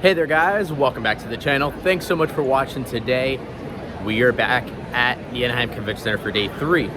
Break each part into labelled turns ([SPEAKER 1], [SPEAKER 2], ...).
[SPEAKER 1] Hey there guys, welcome back to the channel. Thanks so much for watching today. We are back at the Anaheim Convention Center for day 3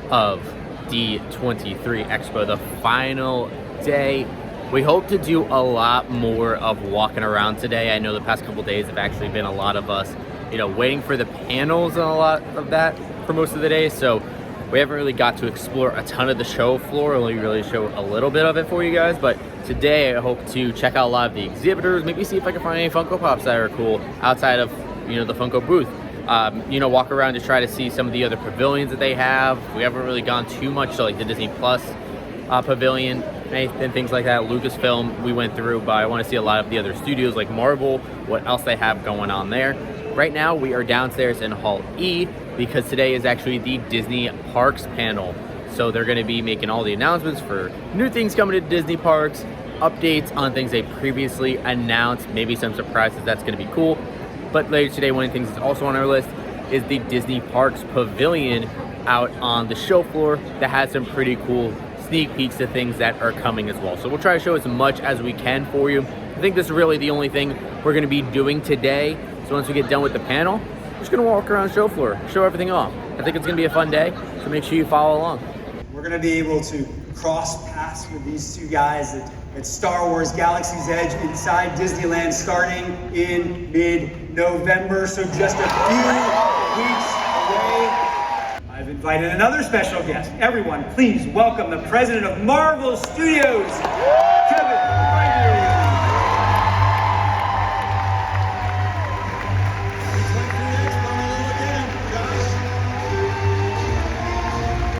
[SPEAKER 1] of D23 Expo, the final day. We hope to do a lot more of walking around today. I know the past couple days have actually been a lot of us, waiting for the panels and a lot of that for most of the day. So we haven't really got to explore a ton of the show floor, only really show a little bit of it for you guys. But today I hope to check out a lot of the exhibitors, maybe see if I can find any Funko Pops that are cool outside of, the Funko booth. Walk around to try to see some of the other pavilions that they have. We haven't really gone too much to like the Disney Plus pavilion and things like that. Lucasfilm we went through, but I want to see a lot of the other studios like Marvel, what else they have going on there. Right now we are downstairs in Hall E because today is actually the Disney Parks panel. So they're going to be making all the announcements for new things coming to Disney Parks, updates on things they previously announced, maybe some surprises. That's going to be cool. But later today, one of the things that's also on our list is the Disney Parks Pavilion out on the show floor that has some pretty cool sneak peeks to things that are coming as well. So we'll try to show as much as we can for you. I think this is really the only thing we're going to be doing today. So once we get done with the panel, we're just going to walk around the show floor, show everything off. I think it's going to be a fun day, so make sure you follow along.
[SPEAKER 2] We're going to be able to cross paths with these two guys at Star Wars Galaxy's Edge inside Disneyland starting in mid-November, so just a few weeks away. I've invited another special guest. Everyone, please welcome the president of Marvel Studios, Kevin Feige.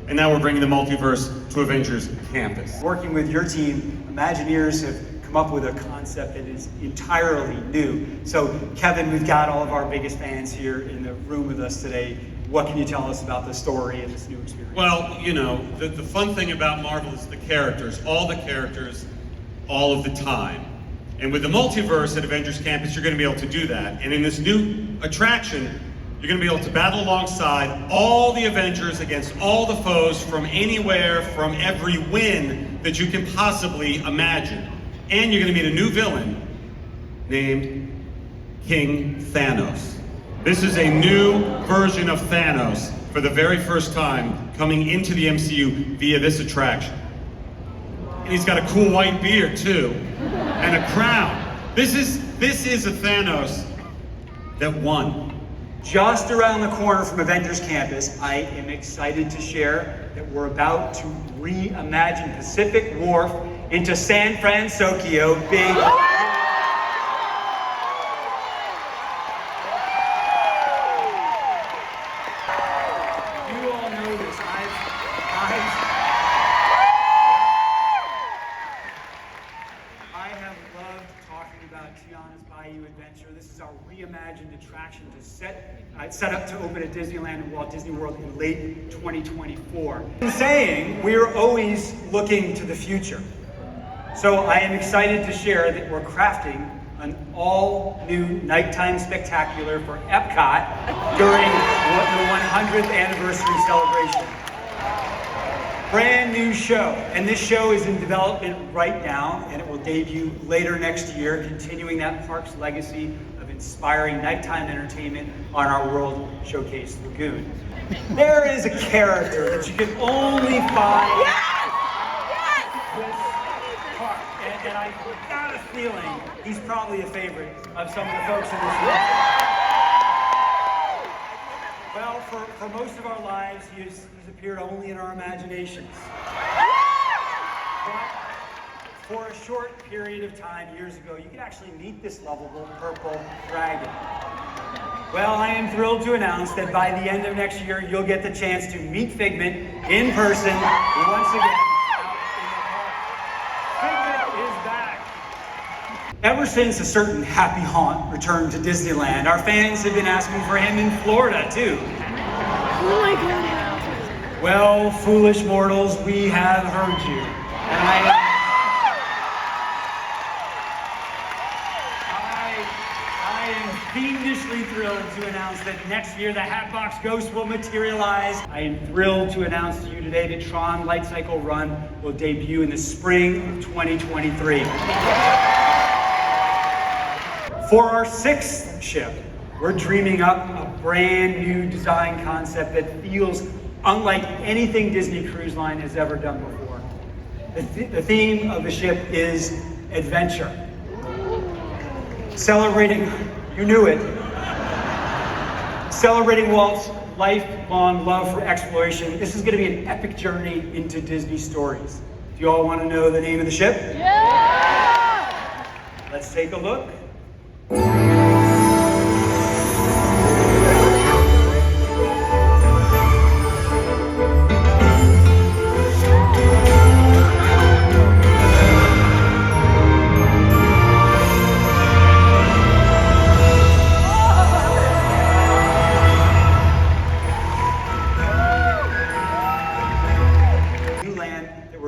[SPEAKER 3] And now we're bringing the multiverse to Avengers Campus.
[SPEAKER 2] Working with your team, Imagineers have come up with a concept that is entirely new. So Kevin, we've got all of our biggest fans here in the room with us today. What can you tell us about the story and this new experience?
[SPEAKER 3] Well, the fun thing about Marvel is the characters, all of the time. And with the multiverse at Avengers Campus, you're going to be able to do that. And in this new attraction, you're going to be able to battle alongside all the Avengers against all the foes from anywhere, from every win that you can possibly imagine. And you're going to meet a new villain named King Thanos. This is a new version of Thanos for the very first time coming into the MCU via this attraction. And he's got a cool white beard too, and a crown. This is a Thanos that won.
[SPEAKER 2] Just around the corner from Avengers Campus, I am excited to share that we're about to reimagine Pacific Wharf into San Francisco. Big. You all know this. I have loved talking about Tiana's Bayou Adventure. This is our reimagined attraction to set up to open at Disneyland and Walt Disney World in late 2024. In saying, we're always looking to the future. So I am excited to share that we're crafting an all-new nighttime spectacular for Epcot during the 100th anniversary celebration. Brand new show, and this show is in development right now, and it will debut later next year, continuing that park's legacy of inspiring nighttime entertainment on our World Showcase Lagoon. There is a character that you can only find this park, and I got a feeling he's probably a favorite of some of the folks in this room. Well, for most of our lives, he's appeared only in our imaginations. But for a short period of time, years ago, you could actually meet this lovable purple dragon. Well, I am thrilled to announce that by the end of next year, you'll get the chance to meet Figment in person once again out in the park. Figment is back. Ever since a certain Happy Haunt returned to Disneyland, our fans have been asking for him in Florida, too.
[SPEAKER 4] Oh my God.
[SPEAKER 2] Well, foolish mortals, we have heard you. And I am fiendishly thrilled to announce that next year the Hatbox Ghost will materialize. I am thrilled to announce to you today that Tron Light Cycle Run will debut in the spring of 2023. For our 6th ship, we're dreaming up a brand new design concept that feels unlike anything Disney Cruise Line has ever done before. The theme of the ship is adventure. Celebrating, you knew it, celebrating Walt's lifelong love for exploration. This is going to be an epic journey into Disney stories. Do you all want to know the name of the ship?
[SPEAKER 4] Yeah!
[SPEAKER 2] Let's take a look.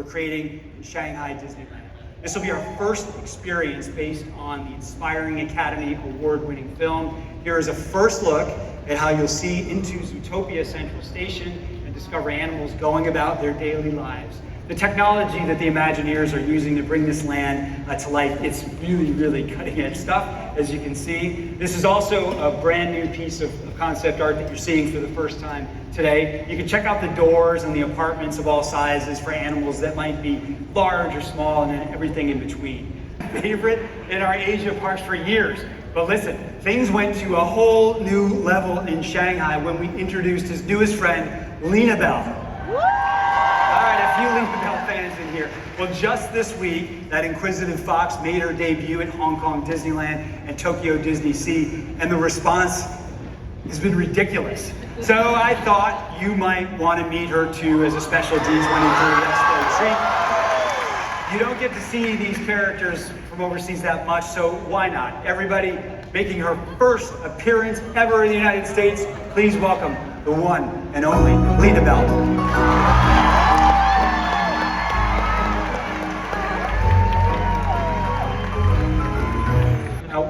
[SPEAKER 2] Creating in Shanghai Disneyland. This will be our first experience based on the inspiring Academy Award-winning film. Here is a first look at how you'll see into Zootopia Central Station and discover animals going about their daily lives. The technology that the Imagineers are using to bring this land to life, it's really, really cutting edge stuff, as you can see. This is also a brand new piece of concept art that you're seeing for the first time today. You can check out the doors and the apartments of all sizes for animals that might be large or small and then everything in between. Favorite in our Asia parks for years. But listen, things went to a whole new level in Shanghai when we introduced his newest friend, Lena Bell. A few Lena Bell fans in here. Well, just this week, that inquisitive fox made her debut at Hong Kong Disneyland and Tokyo Disney Sea, and the response has been ridiculous. So I thought you might want to meet her too as a special D23 Expo treat. You don't get to see these characters from overseas that much, so why not? Everybody making her first appearance ever in the United States, please welcome the one and only Lena Bell.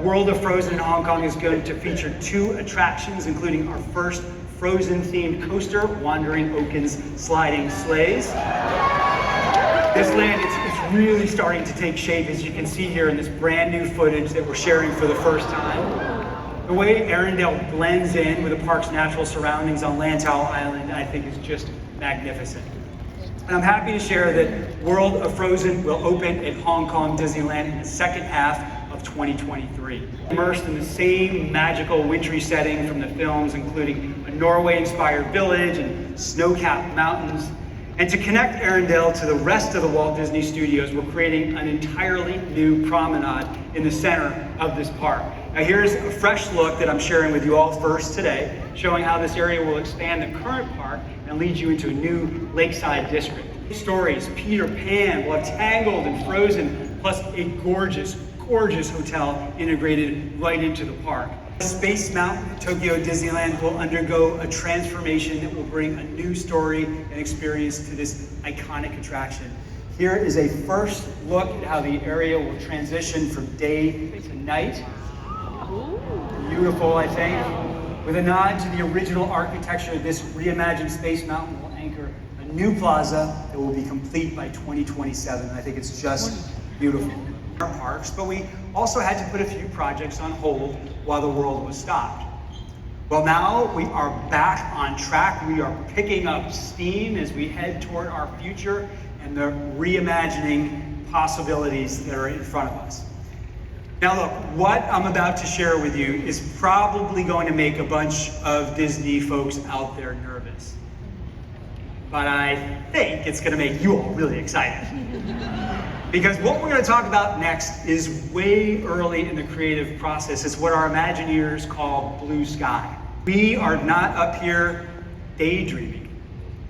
[SPEAKER 2] World of Frozen in Hong Kong is going to feature 2 attractions, including our first Frozen-themed coaster, Wandering Oaken's Sliding Sleighs. This land is really starting to take shape, as you can see here in this brand new footage that we're sharing for the first time. The way Arendelle blends in with the park's natural surroundings on Lantau Island, I think, is just magnificent. And I'm happy to share that World of Frozen will open at Hong Kong Disneyland in the second half of 2023. Immersed in the same magical wintry setting from the films, including a Norway-inspired village and snow-capped mountains. And to connect Arendelle to the rest of the Walt Disney Studios, we're creating an entirely new promenade in the center of this park. Now here's a fresh look that I'm sharing with you all first today, showing how this area will expand the current park and lead you into a new lakeside district. Stories, Peter Pan, we'll have Tangled and Frozen, plus a gorgeous hotel integrated right into the park. Space Mountain at Tokyo Disneyland will undergo a transformation that will bring a new story and experience to this iconic attraction. Here is a first look at how the area will transition from day to night. Beautiful, I think. With a nod to the original architecture, this reimagined Space Mountain will anchor a new plaza that will be complete by 2027. I think it's just beautiful. Our parks, but we also had to put a few projects on hold while the world was stopped. Well, now we are back on track. We are picking up steam as we head toward our future and the reimagining possibilities that are in front of us. Now look, what I'm about to share with you is probably going to make a bunch of Disney folks out there nervous. But I think it's going to make you all really excited. Because what we're going to talk about next is way early in the creative process. It's what our Imagineers call blue sky. We are not up here daydreaming.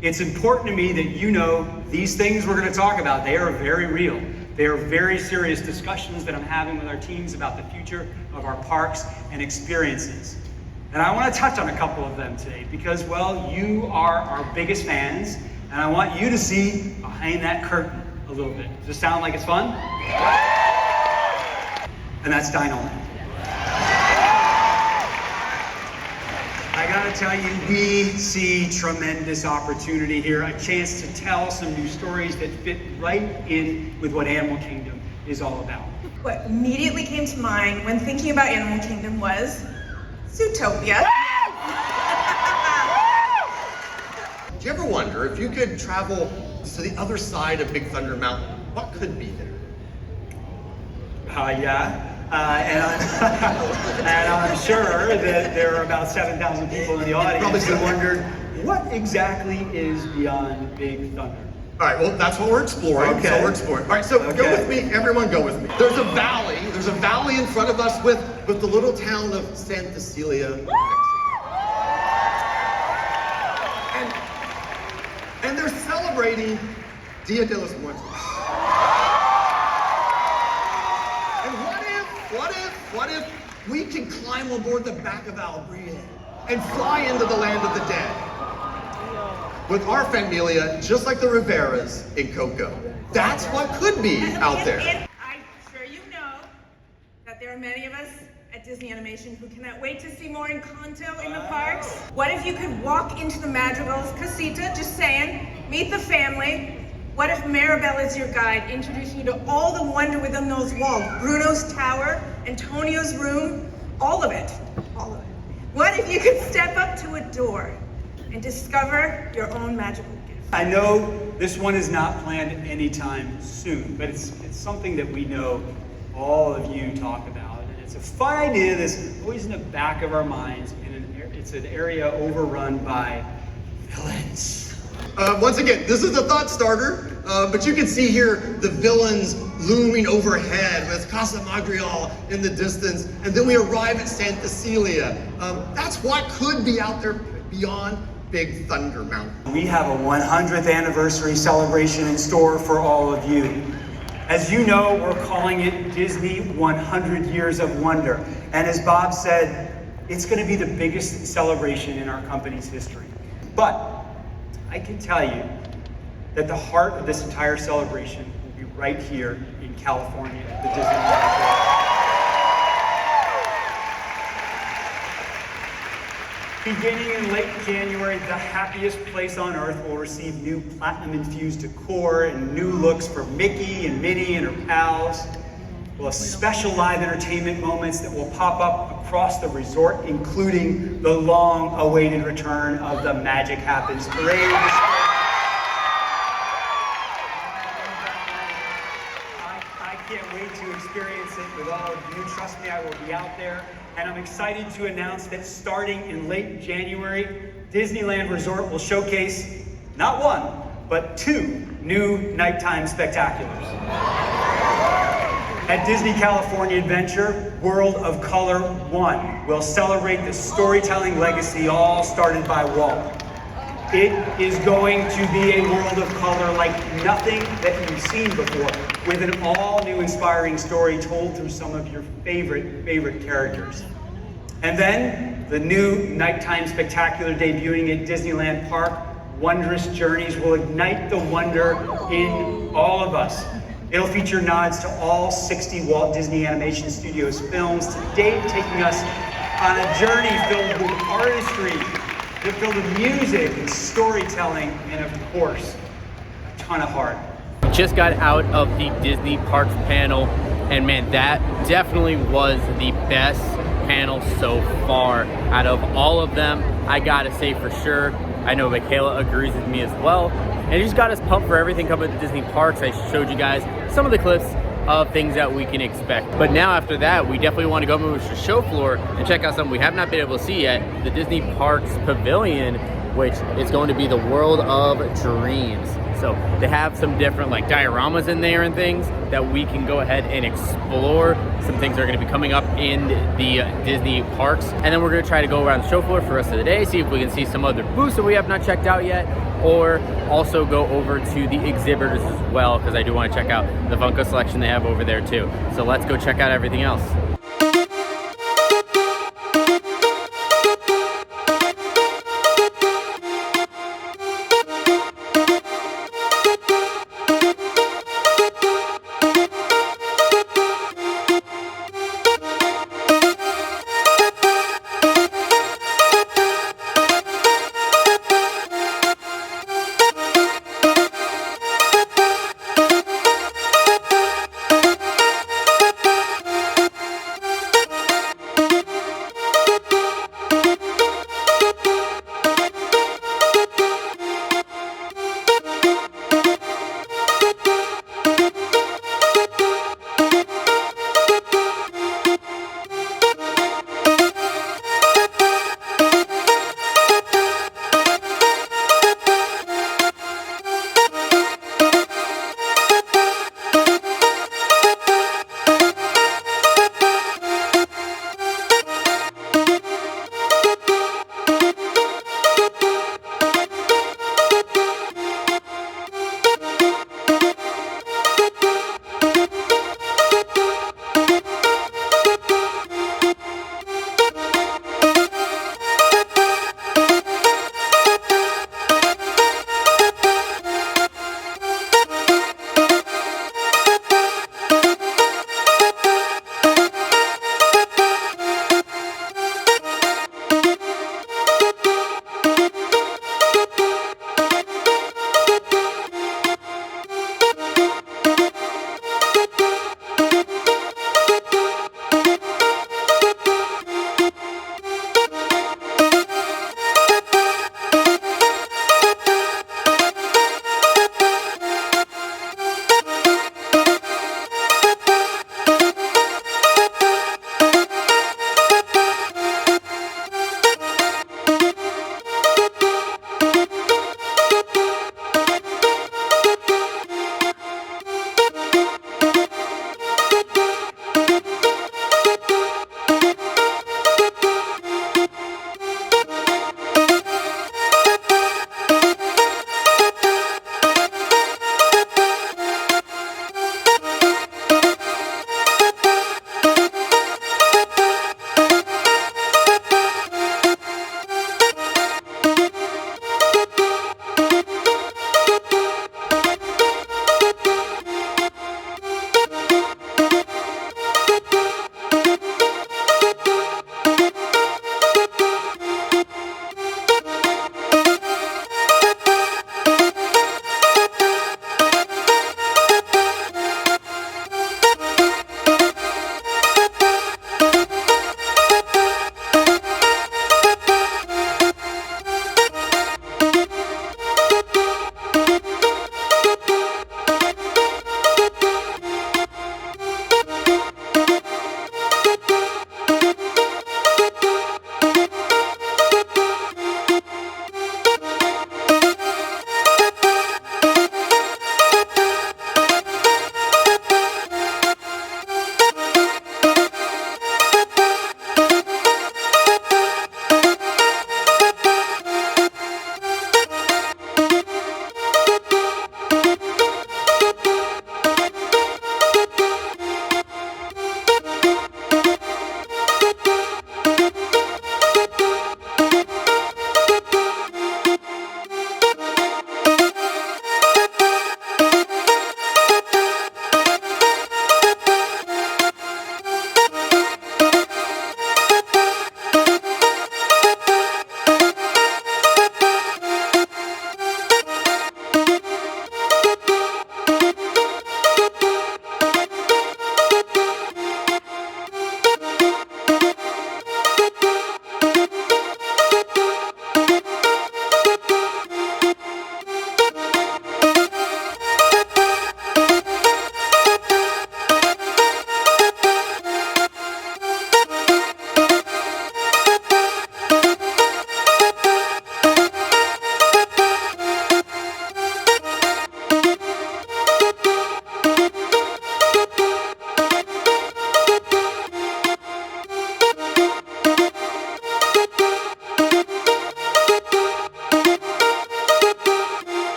[SPEAKER 2] It's important to me that you know these things we're going to talk about, they are very real. They are very serious discussions that I'm having with our teams about the future of our parks and experiences. And I want to touch on a couple of them today because, well, you are our biggest fans, and I want you to see behind that curtain a little bit. Does this sound like it's fun? And that's Dinoland. I gotta tell you, we see tremendous opportunity here, a chance to tell some new stories that fit right in with what Animal Kingdom is all about.
[SPEAKER 5] What immediately came to mind when thinking about Animal Kingdom was Zootopia.
[SPEAKER 6] Do you ever wonder if you could travel to the other side of Big Thunder Mountain, what could be there?
[SPEAKER 2] Yeah. And I'm sure that there are about 7,000 people in the audience who wondered, what exactly is beyond Big Thunder?
[SPEAKER 6] All right, well, that's what we're exploring.
[SPEAKER 2] Okay.
[SPEAKER 6] So we're exploring. All right, so go with me. Everyone go with me. There's a valley. There's a valley in front of us with the little town of Santa Cecilia. And they're celebrating Dia de los Muertos. And what if we can climb aboard the back of Albria and fly into the land of the dead? With our familia, just like the Riveras in Coco. That's what could be out there.
[SPEAKER 5] I'm sure you know that there are many of us at Disney Animation who cannot wait to see more Encanto in the parks. What if you could walk into the Madrigal's casita, just saying, meet the family. What if Maribel is your guide, introducing you to all the wonder within those walls? Bruno's tower, Antonio's room, all of it, all of it. What if you could step up to a door and discover your own magical gift?
[SPEAKER 2] I know this one is not planned anytime soon, but it's something that we know all of you talk about. And it's a fun idea that's always in the back of our minds, and it's an area overrun by villains.
[SPEAKER 6] Once again, this is a thought starter, but you can see here the villains looming overhead with Casa Madrigal in the distance, and then we arrive at Santa Cecilia. That's what could be out there beyond Big Thunder Mountain.
[SPEAKER 2] We have a 100th anniversary celebration in store for all of you. As you know, we're calling it Disney 100 Years of Wonder. And as Bob said, it's going to be the biggest celebration in our company's history. But I can tell you that the heart of this entire celebration will be right here in California at the Disney World. Beginning in late January, the happiest place on earth will receive new platinum-infused decor and new looks for Mickey and Minnie and her pals. We'll have special live entertainment moments that will pop up across the resort, including the long-awaited return of the Magic Happens Parade. I can't wait to experience it with all of you. Trust me, I will be out there. And I'm excited to announce that starting in late January, Disneyland Resort will showcase not one, but 2 new nighttime spectaculars. At Disney California Adventure, World of Color 1 will celebrate the storytelling legacy all started by Walt. It is going to be a world of color like nothing that you've seen before, with an all-new inspiring story told through some of your favorite characters. And then, the new nighttime spectacular debuting at Disneyland Park, Wondrous Journeys, will ignite the wonder in all of us. It'll feature nods to all 60 Walt Disney Animation Studios films to date, taking us on a journey filled with artistry, filled with music and storytelling, and of course, a ton of heart.
[SPEAKER 1] Just got out of the Disney Parks panel, and man, that definitely was the best panel so far. Out of all of them, I gotta say for sure, I know Michaela agrees with me as well, and it just got us pumped for everything coming to Disney Parks. I showed you guys some of the clips of things that we can expect. But now after that, we definitely want to go move to the show floor and check out something we have not been able to see yet, the Disney Parks Pavilion, which is going to be the World of Dreams. So they have some different like dioramas in there and things that we can go ahead and explore. Some things are going to be coming up in the Disney parks. And then we're going to try to go around the show floor for the rest of the day, see if we can see some other booths that we have not checked out yet, or also go over to the exhibitors as well, because I do want to check out the Funko selection they have over there too. So let's go check out everything else.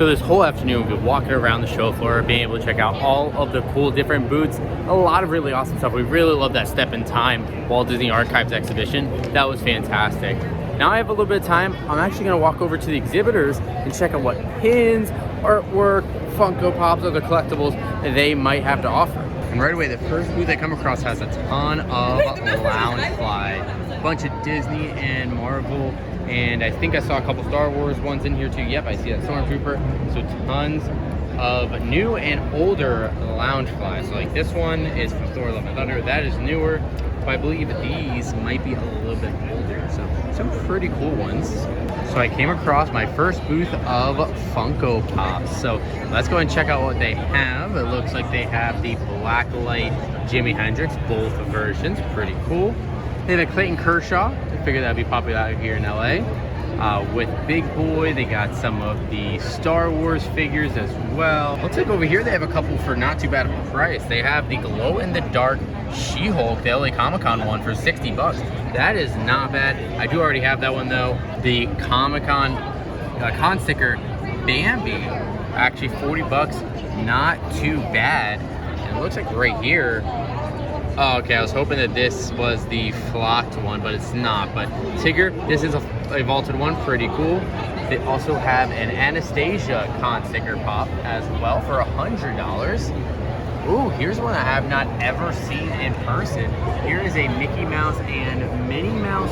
[SPEAKER 1] So this whole afternoon, we've been walking around the show floor, being able to check out all of the cool different booths. A lot of really awesome stuff. We really love that Step in Time Walt Disney Archives exhibition. That was fantastic. Now I have a little bit of time. I'm actually gonna walk over to the exhibitors and check out what pins, artwork, Funko Pops, other collectibles they might have to offer. And right away, the first booth I come across has a ton of Loungefly, a bunch of Disney and Marvel, and I think I saw a couple Star Wars ones in here too. Yep, I see that Stormtrooper. So tons of new and older Loungefly. So like this one is from Thor: Love and Thunder. That is newer, but I believe these might be a little bit older. So some pretty cool ones. So I came across my first booth of Funko Pops. So let's go and check out what they have. It looks like they have the Blacklight Jimi Hendrix, both versions. Pretty cool. They have a Clayton Kershaw. I figured that'd be popular out here in LA. With Big Boy, they got some of the Star Wars figures as well. Looks like over here they have a couple for not too bad of a price. They have the glow-in-the-dark She-Hulk, the LA Comic-Con one, for 60 bucks. That is not bad. I do already have that one though. The Comic-Con con sticker Bambi, actually 40 bucks, not too bad. And it looks like right here, oh, okay, I was hoping that this was the flocked one, but it's not. But Tigger, this is a vaulted one, pretty cool. They also have an Anastasia con sticker pop as well for $100. Ooh, here's one I have not ever seen in person. Here is a Mickey Mouse and Minnie Mouse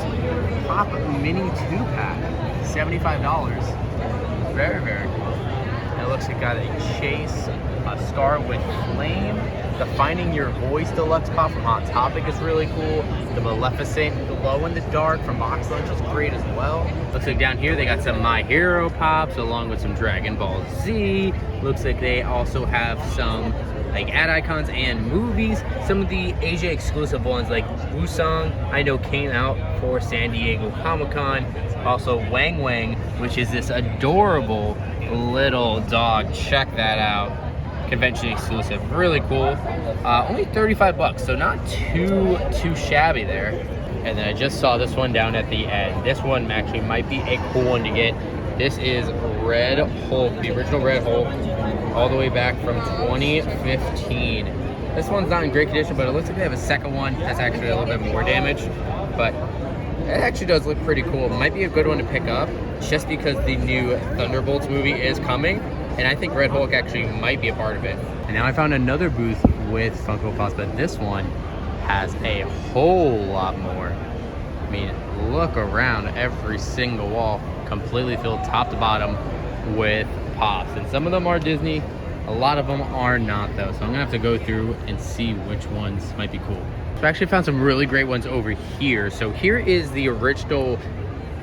[SPEAKER 1] Pop Mini 2-pack, $75. Very, very cool. And it looks like it got a Chase, a Star with Flame. The Finding Your Voice Deluxe Pop from Hot Topic is really cool. The Maleficent Glow in the Dark from Box Lunch is great as well. Looks like down here they got some My Hero Pops along with some Dragon Ball Z. Looks like they also have some like ad icons and movies. Some of the Asia exclusive ones like Wusong, I know came out for San Diego Comic-Con. Also Wang Wang, which is this adorable little dog. Check that out. Convention exclusive, really cool. Only 35 bucks, so not too shabby there. And then I just saw this one down at the end. This one actually might be a cool one to get. This is Red Hulk, the original Red Hulk, all the way back from 2015. This one's not in great condition, but it looks like they have a second one that's actually a little bit more damaged. But it actually does look pretty cool. It might be a good one to pick up just because the new Thunderbolts movie is coming. And I think Red Hulk actually might be a part of it. And now I found another booth with Funko Pops, but this one has a whole lot more. I mean, look around, every single wall completely filled top to bottom with Pops. And some of them are Disney, a lot of them are not though. So I'm gonna have to go through and see which ones might be cool. So I actually found some really great ones over here. So here is the original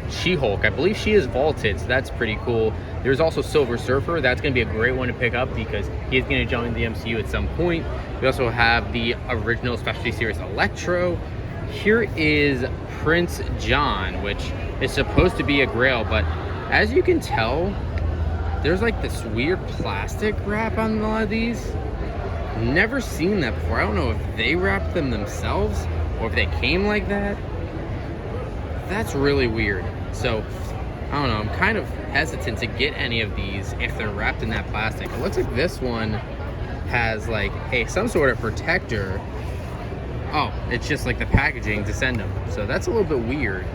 [SPEAKER 1] She-Hulk. I believe she is vaulted, so that's pretty cool. There's also Silver Surfer. That's going to be a great one to pick up because he's going to join the MCU at some point. We also have the original Specialty Series Electro. Here is Prince John, which is supposed to be a Grail, but as you can tell, there's like this weird plastic wrap on a lot of these. Never seen that before. I don't know if they wrapped them themselves or if they came like that. That's really weird. So I don't know, I'm kind of hesitant to get any of these if they're wrapped in that plastic. It looks like this one has like some sort of protector. Oh, it's just like the packaging to send them. So that's a little bit weird.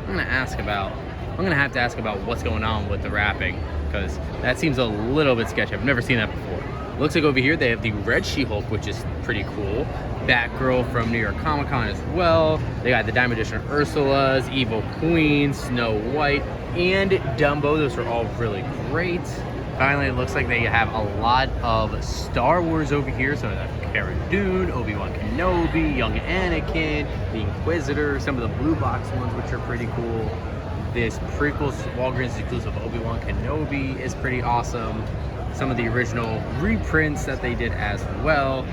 [SPEAKER 1] I'm gonna have to ask about what's going on with the wrapping because that seems a little bit sketchy. I've never seen that before. Looks like over here they have the Red She-Hulk, which is pretty cool. Batgirl from New York Comic Con as well. They got the Diamond Edition Ursula's, Evil Queen, Snow White, and Dumbo. Those are all really great. Finally, it looks like they have a lot of Star Wars over here. So that's Cara Dune, Obi-Wan Kenobi, Young Anakin, the Inquisitor, some of the blue box ones, which are pretty cool. This prequel Walgreens exclusive Obi-Wan Kenobi is pretty awesome. Some of the original reprints that they did as well.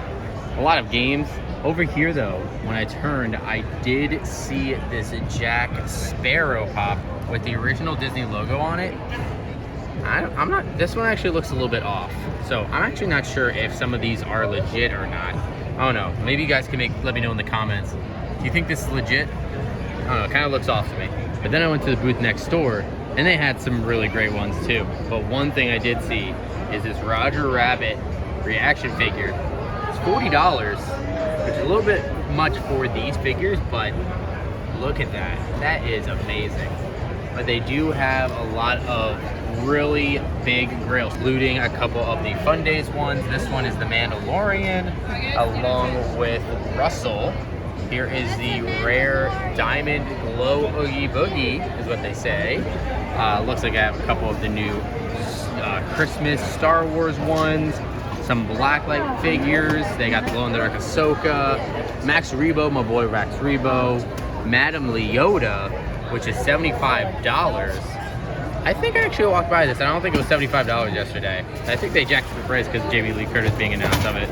[SPEAKER 1] A lot of games. Over here though, when I turned, I did see this Jack Sparrow pop with the original Disney logo on it. This one actually looks a little bit off. So I'm actually not sure if some of these are legit or not. I don't know, maybe you guys can let me know in the comments. Do you think this is legit? I don't know, it kind of looks off to me. But then I went to the booth next door And they had some really great ones too. But one thing I did see is this Roger Rabbit reaction figure. It's $40, which is a little bit much for these figures, but look at that. That is amazing. But they do have a lot of really big grails, including a couple of the Fun Days ones. This one is the Mandalorian, along with Russell. Here is the rare Diamond Glow Oogie Boogie, is what they say. Looks like I have a couple of the new Christmas Star Wars ones, some blacklight figures. They got the glow-in-the-dark Ahsoka, Max Rebo, my boy Max Rebo, Madame Leota, which is $75. I think I actually walked by this. I don't think it was $75 yesterday. I think they jacked the price because Jamie Lee Curtis being announced of it.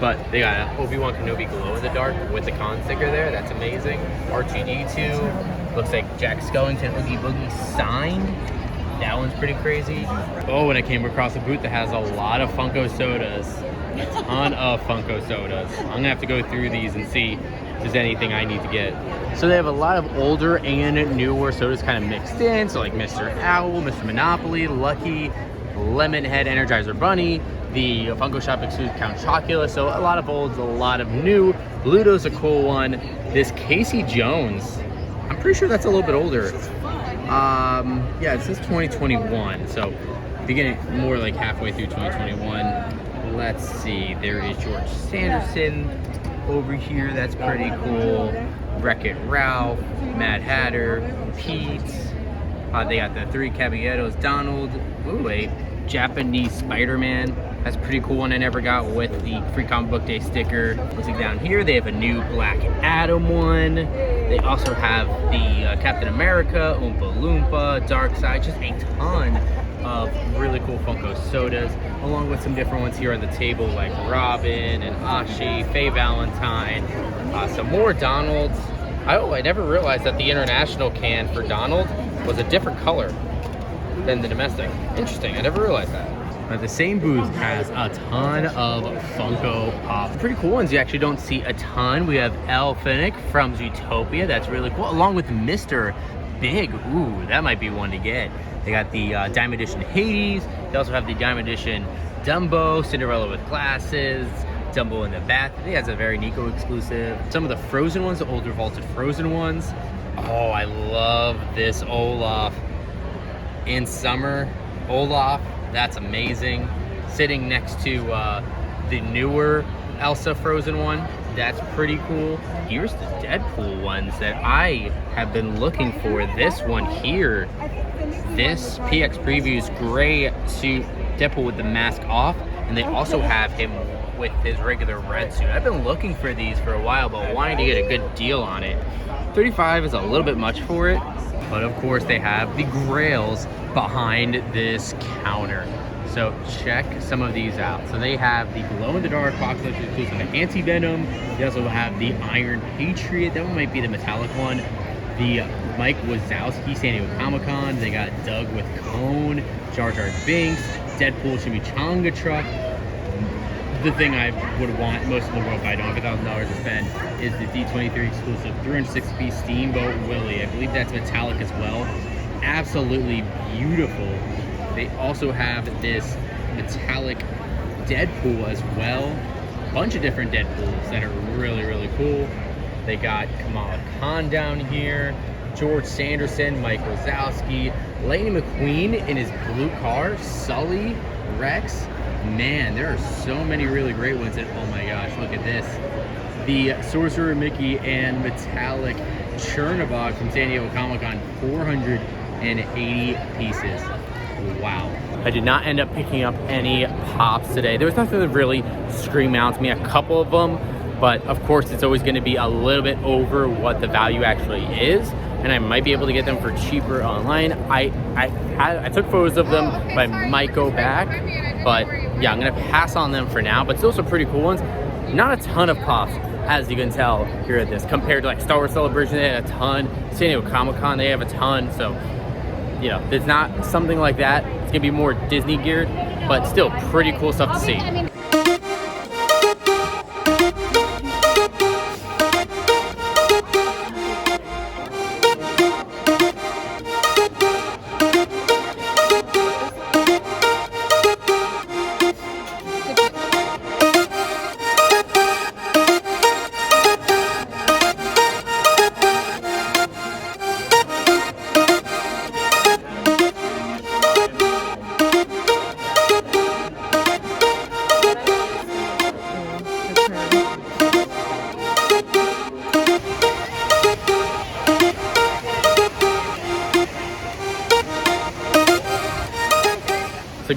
[SPEAKER 1] But they got an Obi-Wan Kenobi glow-in-the-dark with the con sticker there. That's amazing. R2-D2. Looks like Jack Skellington Oogie Boogie signed. That one's pretty crazy. Oh, and I came across a booth that has a lot of Funko sodas. A ton of Funko sodas. I'm gonna have to go through these and see if there's anything I need to get. So they have a lot of older and newer sodas kind of mixed in. So like Mr. Owl, Mr. Monopoly, Lucky, Lemonhead Energizer Bunny, the Funko Shop exclusive Count Chocula. So a lot of olds, a lot of new. Ludo's a cool one. This Casey Jones, I'm pretty sure that's a little bit older. Yeah, it says 2021. So beginning more like halfway through 2021. Let's see, there is George Sanderson over here. That's pretty cool. Wreck-It Ralph, Mad Hatter, Pete. They got the Three Caballeros, Donald. Ooh, a Japanese Spider-Man. That's a pretty cool one I never got with the Free Comic Book Day sticker. Looks like down here they have a new Black Adam one. They also have the Captain America, Oompa Loompa, Darkseid, just a ton of really cool Funko sodas, along with some different ones here on the table like Robin and Ashi, Faye Valentine, some more Donalds. I never realized that the international can for Donald was a different color than the domestic. Interesting, I never realized that. The same booth has a ton of Funko Pops. Pretty cool ones you actually don't see a ton. We have El Finnick from Zootopia. That's really cool. Along with Mr. Big. Ooh, that might be one to get. They got the Diamond Edition Hades. They also have the Diamond Edition Dumbo, Cinderella with glasses, Dumbo in the bath. I think that's a very Nico exclusive. Some of the Frozen ones, the older vaulted Frozen ones. Oh, I love this Olaf. In summer, Olaf. That's amazing. Sitting next to the newer Elsa Frozen one. That's pretty cool. Here's the Deadpool ones that I have been looking for. This one here. This PX Previews gray suit Deadpool with the mask off. And they also have him with his regular red suit. I've been looking for these for a while, but wanting to get a good deal on it. $35 is a little bit much for it. But of course they have the grails behind this counter. So check some of these out. So they have the glow-in-the-dark Apocalypse exclusive, the Anti-Venom. They also have the Iron Patriot. That one might be the metallic one. The Mike Wazowski San Diego Comic-Con. They got Doug with Cone, Jar Jar Binks, Deadpool Chimichanga Truck. The thing I would want most of the world if I don't have $1,000 to spend is the D23 exclusive 360-piece Steamboat Willie. I believe that's metallic as well. Absolutely beautiful. They also have this metallic Deadpool as well. A bunch of different Deadpools that are really, really cool. They got Kamala Khan down here, George Sanderson, Mike Wazowski, Lightning McQueen in his blue car, Sully, Rex. Man, there are so many really great ones. And oh my gosh, look at this. The Sorcerer Mickey and metallic Chernobog from San Diego Comic-Con, 480 pieces. Wow. I did not end up picking up any pops today. There was nothing that really screamed out to me. A couple of them, but of course it's always going to be a little bit over what the value actually is, and I might be able to get them for cheaper online. I took photos of them, but I might go back. But yeah, I'm gonna pass on them for now. But still some pretty cool ones. Not a ton of pops, as you can tell here at this, compared to like Star Wars Celebration. They had a ton. San Diego Comic-Con, they have a ton. So you know, there's not something like that. It's gonna be more Disney geared, but still pretty cool stuff to see.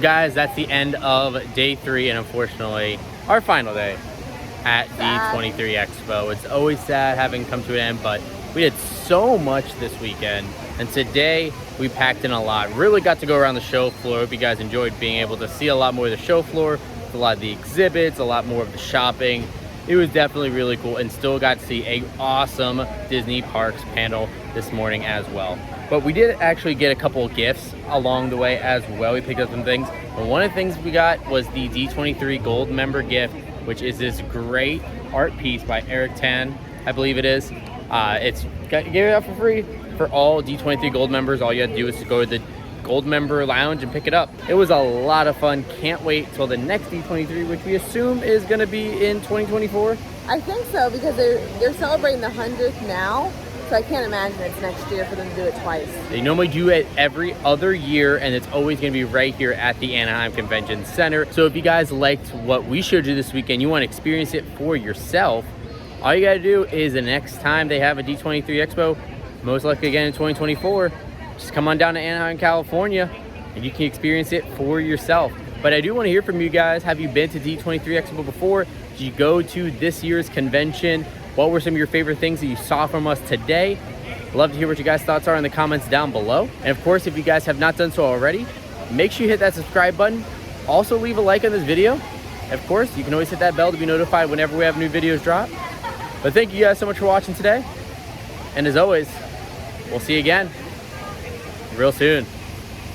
[SPEAKER 1] guys, that's the end of day 3 and unfortunately our final day at D23 Expo. It's always sad having come to an end, but we did so much this weekend, and today we packed in a lot. Really got to go around the show floor. Hope you guys enjoyed being able to see a lot more of the show floor, a lot of the exhibits, a lot more of the shopping. It was definitely really cool, and still got to see an awesome Disney Parks panel this morning as well. But we did actually get a couple of gifts along the way as well. We picked up some things, and one of the things we got was the D23 Gold Member gift, which is this great art piece by Eric Tan, I believe it is. It's gave it out for free for all D23 Gold members. All you have to do is to go to the Gold Member Lounge and pick it up. It was a lot of fun. Can't wait till the next D23, which we assume is going to be in 2024.
[SPEAKER 4] I think so, because they're celebrating the 100th now, so I can't imagine it's next year for them to do it twice.
[SPEAKER 1] They normally do it every other year, and it's always going to be right here at the Anaheim Convention Center. So if you guys liked what we showed you this weekend, you want to experience it for yourself, all you got to do is the next time they have a D23 Expo, most likely again in 2024, just come on down to Anaheim, California, and you can experience it for yourself. But I do want to hear from you guys. Have you been to D23 Expo before? Did you go to this year's convention? What were some of your favorite things that you saw from us today? Love to hear what you guys' thoughts are in the comments down below. And of course, if you guys have not done so already, make sure you hit that subscribe button. Also leave a like on this video. Of course, you can always hit that bell to be notified whenever we have new videos drop. But thank you guys so much for watching today. And as always, we'll see you again real soon.